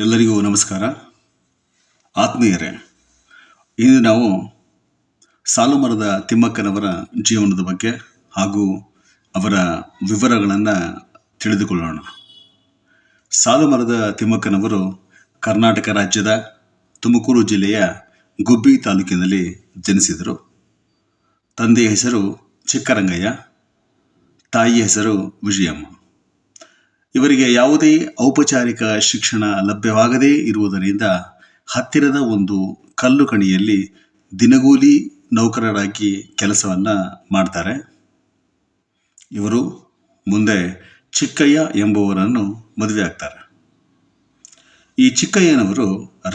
ಎಲ್ಲರಿಗೂ ನಮಸ್ಕಾರ. ಆತ್ಮೀಯರೇ, ಇಂದು ನಾವು ಸಾಲುಮರದ ತಿಮ್ಮಕ್ಕನವರ ಜೀವನದ ಬಗ್ಗೆ ಹಾಗೂ ಅವರ ವಿವರಗಳನ್ನು ತಿಳಿದುಕೊಳ್ಳೋಣ. ಸಾಲುಮರದ ತಿಮ್ಮಕ್ಕನವರು ಕರ್ನಾಟಕ ರಾಜ್ಯದ ತುಮಕೂರು ಜಿಲ್ಲೆಯ ಗುಬ್ಬಿ ತಾಲೂಕಿನಲ್ಲಿ ಜನಿಸಿದರು. ತಂದೆಯ ಹೆಸರು ಚಿಕ್ಕರಂಗಯ್ಯ, ತಾಯಿಯ ಹೆಸರು ವಿಜಯಮ್ಮ. ಇವರಿಗೆ ಯಾವುದೇ ಔಪಚಾರಿಕ ಶಿಕ್ಷಣ ಲಭ್ಯವಾಗದೇ ಇರುವುದರಿಂದ ಹತ್ತಿರದ ಒಂದು ಕಲ್ಲು ಕಣಿಯಲ್ಲಿ ದಿನಗೂಲಿ ನೌಕರರಾಗಿ ಕೆಲಸವನ್ನು ಮಾಡ್ತಾರೆ. ಇವರು ಮುಂದೆ ಚಿಕ್ಕಯ್ಯ ಎಂಬುವರನ್ನು ಮದುವೆ ಆಗ್ತಾರೆ. ಈ ಚಿಕ್ಕಯ್ಯನವರು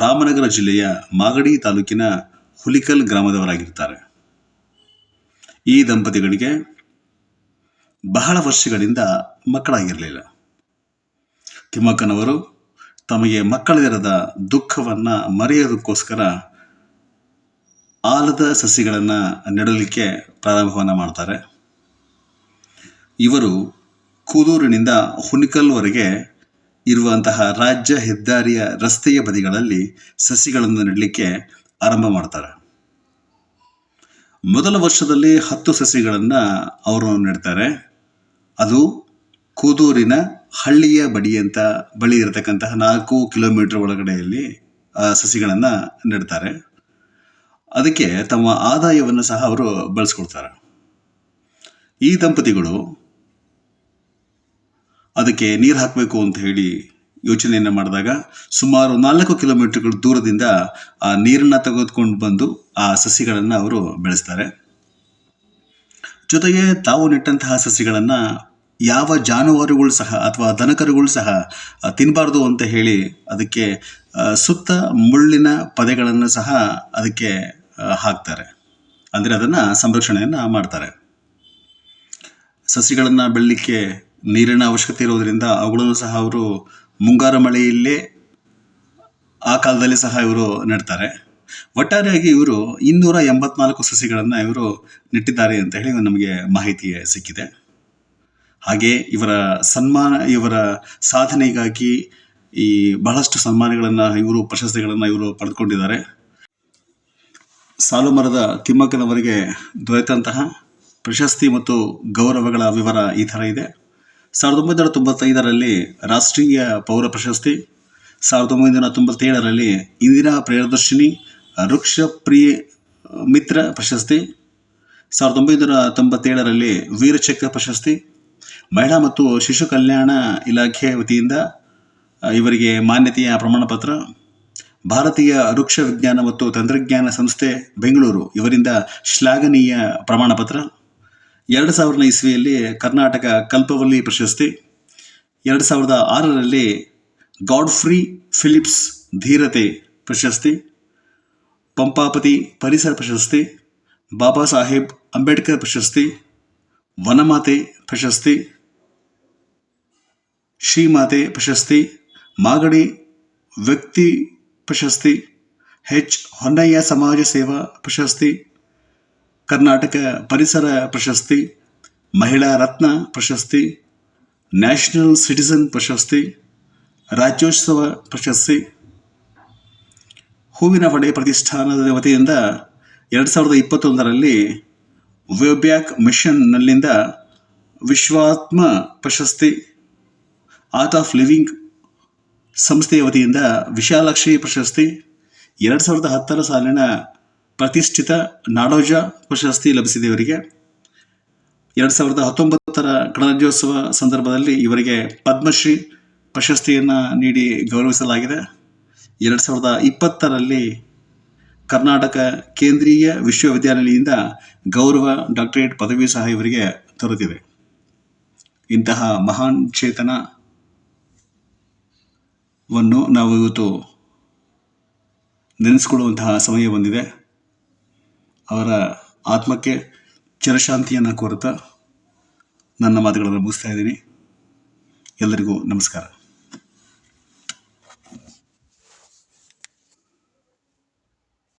ರಾಮನಗರ ಜಿಲ್ಲೆಯ ಮಾಗಡಿ ತಾಲೂಕಿನ ಹುಲಿಕಲ್ ಗ್ರಾಮದವರಾಗಿರ್ತಾರೆ. ಈ ದಂಪತಿಗಳಿಗೆ ಬಹಳ ವರ್ಷಗಳಿಂದ ಮಕ್ಕಳಾಗಿರಲಿಲ್ಲ. ತಿಮ್ಮಕ್ಕನವರು ತಮಗೆ ಮಕ್ಕಳಿರದ ದುಃಖವನ್ನು ಮರೆಯೋದಕ್ಕೋಸ್ಕರ ಆಲದ ಸಸಿಗಳನ್ನು ನೆಡಲಿಕ್ಕೆ ಪ್ರಾರಂಭವನ್ನು ಮಾಡ್ತಾರೆ. ಇವರು ಕೂದೂರಿನಿಂದ ಹುನಿಕಲ್ವರೆಗೆ ಇರುವಂತಹ ರಾಜ್ಯ ಹೆದ್ದಾರಿಯ ರಸ್ತೆಯ ಬದಿಗಳಲ್ಲಿ ಸಸಿಗಳನ್ನು ನೆಡಲಿಕ್ಕೆ ಆರಂಭ ಮಾಡ್ತಾರೆ. ಮೊದಲ ವರ್ಷದಲ್ಲಿ 10 ಸಸಿಗಳನ್ನು ಅವರು ನೆಡ್ತಾರೆ. ಅದು ಕೂದೂರಿನ ಹಳ್ಳಿಯ ಬಳಿ ಇರತಕ್ಕಂತಹ 4 ಕಿಲೋಮೀಟರ್ ಒಳಗಡೆಯಲ್ಲಿ ಸಸಿಗಳನ್ನು ನೆಡ್ತಾರೆ. ಅದಕ್ಕೆ ತಮ್ಮ ಆದಾಯವನ್ನು ಸಹ ಅವರು ಬಳಸ್ಕೊಳ್ತಾರೆ. ಈ ದಂಪತಿಗಳು ಅದಕ್ಕೆ ನೀರು ಹಾಕಬೇಕು ಅಂತ ಹೇಳಿ ಯೋಚನೆಯನ್ನು ಮಾಡಿದಾಗ ಸುಮಾರು 4 ಕಿಲೋಮೀಟರ್ಗಳ ದೂರದಿಂದ ಆ ನೀರನ್ನು ತೆಗೆದುಕೊಂಡು ಬಂದು ಆ ಸಸಿಗಳನ್ನು ಅವರು ಬೆಳೆಸ್ತಾರೆ. ಜೊತೆಗೆ ತಾವು ನೆಟ್ಟಂತಹ ಸಸಿಗಳನ್ನು ಯಾವ ಜಾನುವಾರುಗಳು ಸಹ ಅಥವಾ ದನಕರುಗಳು ಸಹ ತಿನ್ನಬಾರ್ದು ಅಂತ ಹೇಳಿ ಅದಕ್ಕೆ ಸುತ್ತ ಮುಳ್ಳಿನ ಪೊದೆಗಳನ್ನು ಸಹ ಅದಕ್ಕೆ ಹಾಕ್ತಾರೆ. ಅಂದರೆ ಅದನ್ನು ಸಂರಕ್ಷಣೆಯನ್ನು ಮಾಡ್ತಾರೆ. ಸಸಿಗಳನ್ನು ಬೆಳಲಿಕ್ಕೆ ನೀರಿನ ಅವಶ್ಯಕತೆ ಇರೋದರಿಂದ ಅವುಗಳನ್ನು ಸಹ ಅವರು ಮುಂಗಾರು ಮಳೆಯಲ್ಲೇ ಆ ಕಾಲದಲ್ಲಿ ಸಹ ಇವರು ನೆಡ್ತಾರೆ. ಒಟ್ಟಾರೆಯಾಗಿ ಇವರು 284 ಸಸಿಗಳನ್ನು ಇವರು ನೆಟ್ಟಿದ್ದಾರೆ ಅಂತ ಹೇಳಿ ನಮಗೆ ಮಾಹಿತಿ ಸಿಕ್ಕಿದೆ. ಹಾಗೆ ಇವರ ಸಾಧನೆಗಾಗಿ ಈ ಬಹಳಷ್ಟು ಸನ್ಮಾನಗಳನ್ನು ಪ್ರಶಸ್ತಿಗಳನ್ನು ಇವರು ಪಡೆದುಕೊಂಡಿದ್ದಾರೆ. ಸಾಲುಮರದ ತಿಮ್ಮಕ್ಕನವರಿಗೆ ದೊರೆತಂತಹ ಪ್ರಶಸ್ತಿ ಮತ್ತು ಗೌರವಗಳ ವಿವರ ಈ ಥರ ಇದೆ. 1995ರಲ್ಲಿ ರಾಷ್ಟ್ರೀಯ ಪೌರ ಪ್ರಶಸ್ತಿ, 1997ರಲ್ಲಿ ಇಂದಿರಾ ಪ್ರಿಯದರ್ಶಿನಿ ವೃಕ್ಷ ಪ್ರಿಯ ಮಿತ್ರ ಪ್ರಶಸ್ತಿ, 1997ರಲ್ಲಿ ವೀರಚಕ್ರ ಪ್ರಶಸ್ತಿ, ಮಹಿಳಾ ಮತ್ತು ಶಿಶು ಕಲ್ಯಾಣ ಇಲಾಖೆ ವತಿಯಿಂದ ಇವರಿಗೆ ಮಾನ್ಯತೆಯ ಪ್ರಮಾಣಪತ್ರ, ಭಾರತೀಯ ವೃಕ್ಷ ವಿಜ್ಞಾನ ಮತ್ತು ತಂತ್ರಜ್ಞಾನ ಸಂಸ್ಥೆ ಬೆಂಗಳೂರು ಇವರಿಂದ ಶ್ಲಾಘನೀಯ ಪ್ರಮಾಣಪತ್ರ, 2000 ಇಸ್ವಿಯಲ್ಲಿ ಕರ್ನಾಟಕ ಕಲ್ಪವಲ್ಲಿ ಪ್ರಶಸ್ತಿ, 2006ರಲ್ಲಿ ಗಾಡ್ಫ್ರಿ ಫಿಲಿಪ್ಸ್ ಧೀರತೆ ಪ್ರಶಸ್ತಿ, ಪಂಪಾಪತಿ ಪರಿಸರ ಪ್ರಶಸ್ತಿ, ಬಾಬಾ ಸಾಹೇಬ್ ಅಂಬೇಡ್ಕರ್ ಪ್ರಶಸ್ತಿ, ವನಮಾತೆ ಪ್ರಶಸ್ತಿ, ಶ್ರೀಮಾತೆ ಪ್ರಶಸ್ತಿ, ಮಾಗಡಿ ವ್ಯಕ್ತಿ ಪ್ರಶಸ್ತಿ, ಎಚ್ ಹೊನ್ನಯ್ಯ ಸಮಾಜ ಸೇವಾ ಪ್ರಶಸ್ತಿ, ಕರ್ನಾಟಕ ಪರಿಸರ ಪ್ರಶಸ್ತಿ, ಮಹಿಳಾ ರತ್ನ ಪ್ರಶಸ್ತಿ, ನ್ಯಾಷನಲ್ ಸಿಟಿಸನ್ ಪ್ರಶಸ್ತಿ, ರಾಜ್ಯೋತ್ಸವ ಪ್ರಶಸ್ತಿ, ಹೂವಿನ ಪಡೆ ಪ್ರತಿಷ್ಠಾನದ ವತಿಯಿಂದ 2021ರಲ್ಲಿ ವೇಬ್ಯಾಕ್ ಮಿಷನ್ನಲ್ಲಿಂದ ವಿಶ್ವಾತ್ಮ ಪ್ರಶಸ್ತಿ, ಆರ್ಟ್ ಆಫ್ ಲಿವಿಂಗ್ ಸಂಸ್ಥೆಯ ವತಿಯಿಂದ ವಿಶಾಲಾಕ್ಷಿ ಪ್ರಶಸ್ತಿ, 2010 ಸಾಲಿನ ಪ್ರತಿಷ್ಠಿತ ನಾಡೋಜ ಪ್ರಶಸ್ತಿ ಲಭಿಸಿದೆ ಇವರಿಗೆ. 2019ರ ಗಣರಾಜ್ಯೋತ್ಸವ ಸಂದರ್ಭದಲ್ಲಿ ಇವರಿಗೆ ಪದ್ಮಶ್ರೀ ಪ್ರಶಸ್ತಿಯನ್ನು ನೀಡಿ ಗೌರವಿಸಲಾಗಿದೆ. 2020ರಲ್ಲಿ ಕರ್ನಾಟಕ ಕೇಂದ್ರೀಯ ವಿಶ್ವವಿದ್ಯಾನಿಲಯದಿಂದ ಗೌರವ ಡಾಕ್ಟರೇಟ್ ಪದವಿ ಸಹ ಇವರಿಗೆ ದೊರೆತಿದೆ. ಇಂತಹ ಮಹಾನ್ ಚೇತನವನ್ನು ನಾವು ಇವತ್ತು ನೆನೆಸ್ಕೊಳ್ಳುವಂತಹ ಸಮಯ ಬಂದಿದೆ. ಅವರ ಆತ್ಮಕ್ಕೆ ಚಿರಶಾಂತಿಯನ್ನು ಕೋರುತ್ತಾ ನನ್ನ ಮಾತುಗಳನ್ನು ಮುಗಿಸ್ತಾ ಇದ್ದೀನಿ. ಎಲ್ಲರಿಗೂ ನಮಸ್ಕಾರ.